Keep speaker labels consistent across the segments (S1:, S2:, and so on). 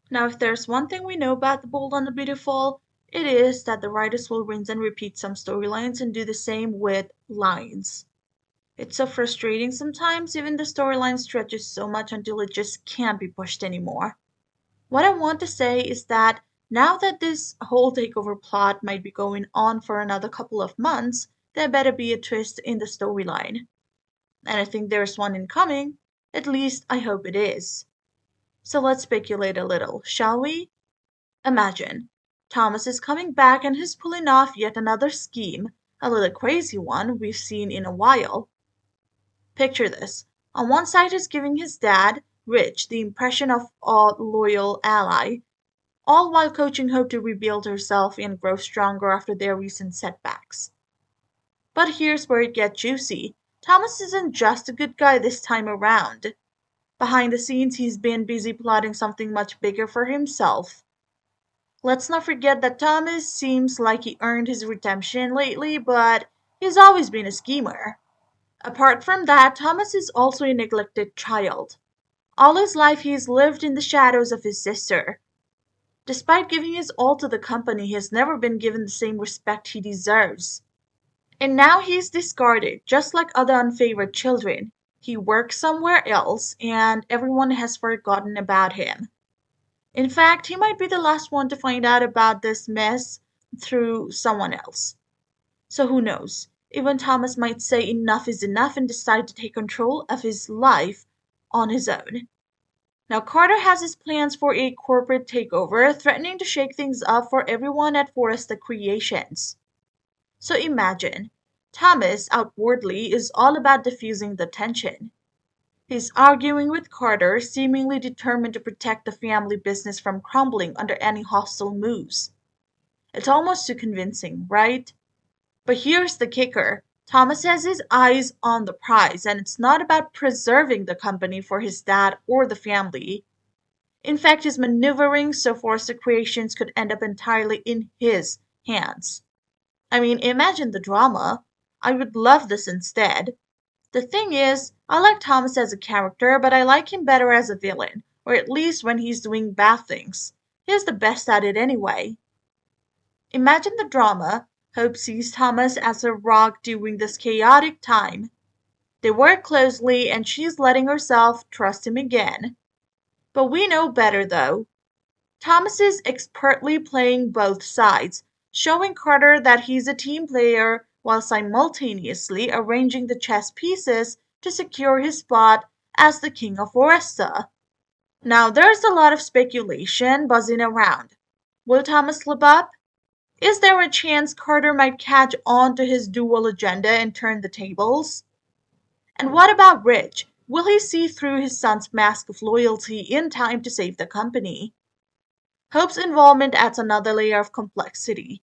S1: Now, if there's one thing we know about The Bold and the Beautiful, it is that the writers will rinse and repeat some storylines and do the same with lines. It's so frustrating sometimes, even the storyline stretches so much until it just can't be pushed anymore. What I want to say is that now that this whole takeover plot might be going on for another couple of months, there better be a twist in the storyline. And I think there's one incoming. At least I hope it is. So let's speculate a little, shall we? Imagine Thomas is coming back and he's pulling off yet another scheme, a little crazy one we've seen in a while. Picture this. On one side, he's giving his dad, Rich, the impression of a loyal ally, all while coaching Hope to rebuild herself and grow stronger after their recent setbacks. But here's where it gets juicy. Thomas isn't just a good guy this time around. Behind the scenes, he's been busy plotting something much bigger for himself. Let's not forget that Thomas seems like he earned his redemption lately, but he's always been a schemer. Apart from that, Thomas is also a neglected child. All his life he's lived in the shadows of his sister. Despite giving his all to the company, he has never been given the same respect he deserves. And now he's discarded, just like other unfavored children. He works somewhere else, and everyone has forgotten about him. In fact, he might be the last one to find out about this mess through someone else. So who knows? Even Thomas might say enough is enough and decide to take control of his life on his own. Now, Carter has his plans for a corporate takeover, threatening to shake things up for everyone at Foresta Creations. So imagine, Thomas outwardly is all about diffusing the tension. He's arguing with Carter, seemingly determined to protect the family business from crumbling under any hostile moves. It's almost too convincing, right? But here's the kicker. Thomas has his eyes on the prize, and it's not about preserving the company for his dad or the family. In fact, his maneuvering so Forster Creations could end up entirely in his hands. I mean, imagine the drama. I would love this instead. The thing is, I like Thomas as a character, but I like him better as a villain, or at least when he's doing bad things. He's the best at it anyway. Imagine the drama. Hope sees Thomas as a rock during this chaotic time. They work closely, and she's letting herself trust him again. But we know better, though. Thomas is expertly playing both sides, showing Carter that he's a team player while simultaneously arranging the chess pieces to secure his spot as the king of Foresta. Now, there's a lot of speculation buzzing around. Will Thomas slip up? Is there a chance Carter might catch on to his dual agenda and turn the tables? And what about Rich? Will he see through his son's mask of loyalty in time to save the company? Hope's involvement adds another layer of complexity.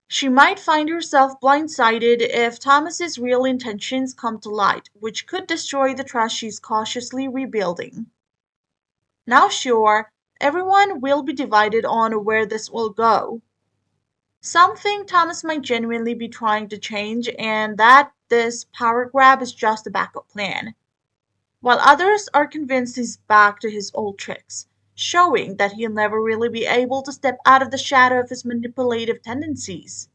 S1: She might find herself blindsided if Thomas's real intentions come to light, which could destroy the trust she's cautiously rebuilding. Now, sure, everyone will be divided on where this will go. Some think Thomas might genuinely be trying to change and that this power grab is just a backup plan, while others are convinced he's back to his old tricks, showing that he'll never really be able to step out of the shadow of his manipulative tendencies.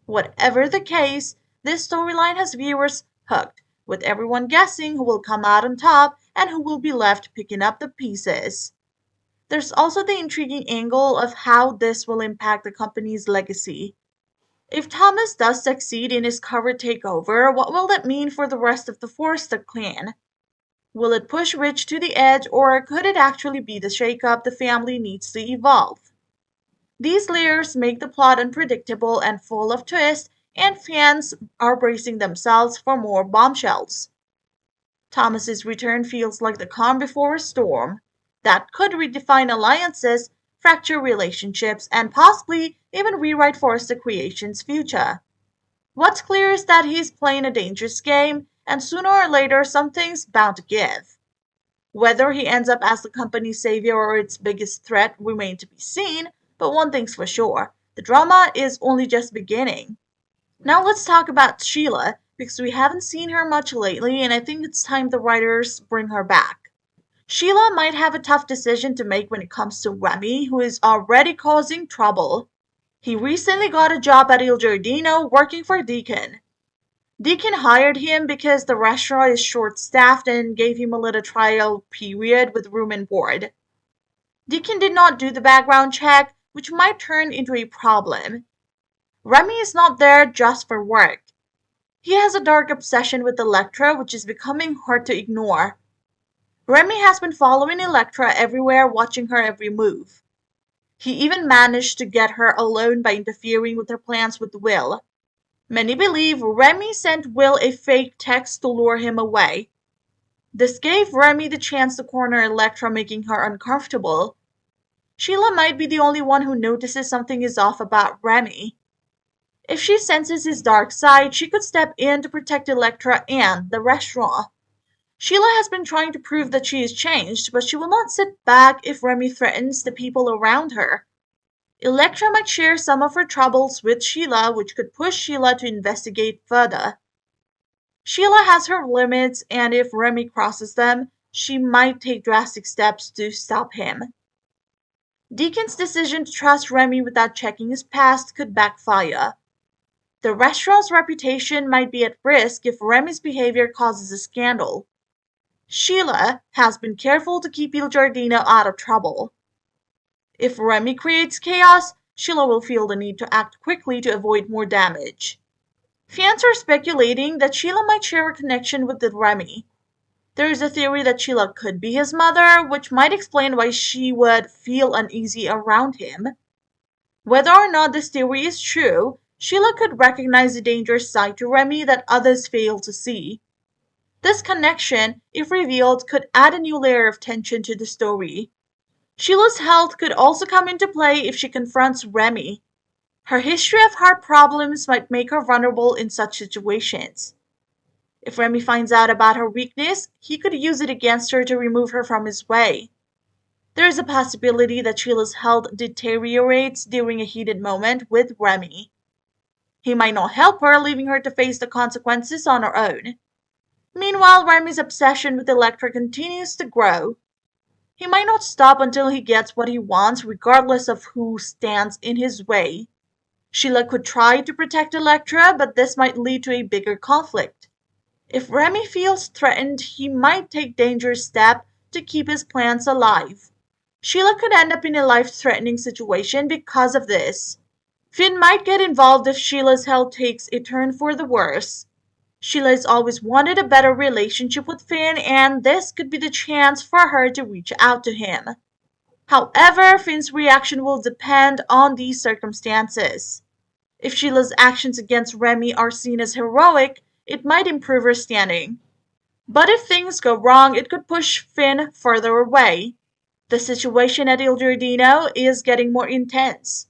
S1: Whatever the case, this storyline has viewers hooked, with everyone guessing who will come out on top and who will be left picking up the pieces. There's also the intriguing angle of how this will impact the company's legacy. If Thomas does succeed in his cover takeover, what will that mean for the rest of the Forster clan? Will it push Rich to the edge, or could it actually be the shakeup the family needs to evolve? These layers make the plot unpredictable and full of twists, and fans are bracing themselves for more bombshells. Thomas's return feels like the calm before a storm that could redefine alliances, fracture relationships, and possibly even rewrite Forrester Creation's future. What's clear is that he's playing a dangerous game, and sooner or later something's bound to give. Whether he ends up as the company's savior or its biggest threat remains to be seen, but one thing's for sure, the drama is only just beginning. Now let's talk about Sheila, because we haven't seen her much lately and I think it's time the writers bring her back. Sheila might have a tough decision to make when it comes to Remy, who is already causing trouble. He recently got a job at Il Giardino working for Deacon. Deacon hired him because the restaurant is short-staffed and gave him a little trial period with room and board. Deacon did not do the background check, which might turn into a problem. Remy is not there just for work. He has a dark obsession with Electra, which is becoming hard to ignore. Remy has been following Electra everywhere, watching her every move. He even managed to get her alone by interfering with her plans with Will. Many believe Remy sent Will a fake text to lure him away. This gave Remy the chance to corner Electra, making her uncomfortable. Sheila might be the only one who notices something is off about Remy. If she senses his dark side, she could step in to protect Electra and the restaurant. Sheila has been trying to prove that she is changed, but she will not sit back if Remy threatens the people around her. Electra might share some of her troubles with Sheila, which could push Sheila to investigate further. Sheila has her limits, and if Remy crosses them, she might take drastic steps to stop him. Deacon's decision to trust Remy without checking his past could backfire. The restaurant's reputation might be at risk if Remy's behavior causes a scandal. Sheila has been careful to keep Il Giardino out of trouble. If Remy creates chaos, Sheila will feel the need to act quickly to avoid more damage. Fans are speculating that Sheila might share a connection with Remy. There is a theory that Sheila could be his mother, which might explain why she would feel uneasy around him. Whether or not this theory is true, Sheila could recognize the dangerous side to Remy that others fail to see. This connection, if revealed, could add a new layer of tension to the story. Sheila's health could also come into play if she confronts Remy. Her history of heart problems might make her vulnerable in such situations. If Remy finds out about her weakness, he could use it against her to remove her from his way. There is a possibility that Sheila's health deteriorates during a heated moment with Remy. He might not help her, leaving her to face the consequences on her own. Meanwhile, Remy's obsession with Electra continues to grow. He might not stop until he gets what he wants, regardless of who stands in his way. Sheila could try to protect Electra, but this might lead to a bigger conflict. If Remy feels threatened, he might take dangerous steps to keep his plans alive. Sheila could end up in a life-threatening situation because of this. Finn might get involved if Sheila's health takes a turn for the worse. Sheila has always wanted a better relationship with Finn, and this could be the chance for her to reach out to him. However, Finn's reaction will depend on these circumstances. If Sheila's actions against Remy are seen as heroic, it might improve her standing. But if things go wrong, it could push Finn further away. The situation at Il Giardino is getting more intense.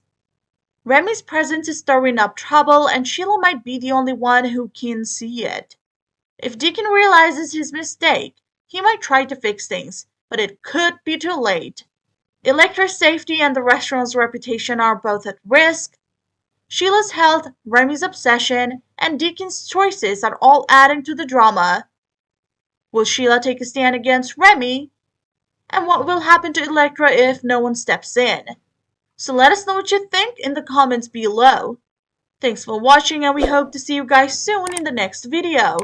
S1: Remy's presence is stirring up trouble, and Sheila might be the only one who can see it. If Deacon realizes his mistake, he might try to fix things, but it could be too late. Electra's safety and the restaurant's reputation are both at risk. Sheila's health, Remy's obsession, and Deacon's choices are all adding to the drama. Will Sheila take a stand against Remy? And what will happen to Electra if no one steps in? So let us know what you think in the comments below. Thanks for watching, and we hope to see you guys soon in the next video.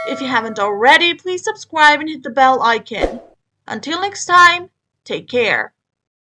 S1: If you haven't already, please subscribe and hit the bell icon. Until next time, take care.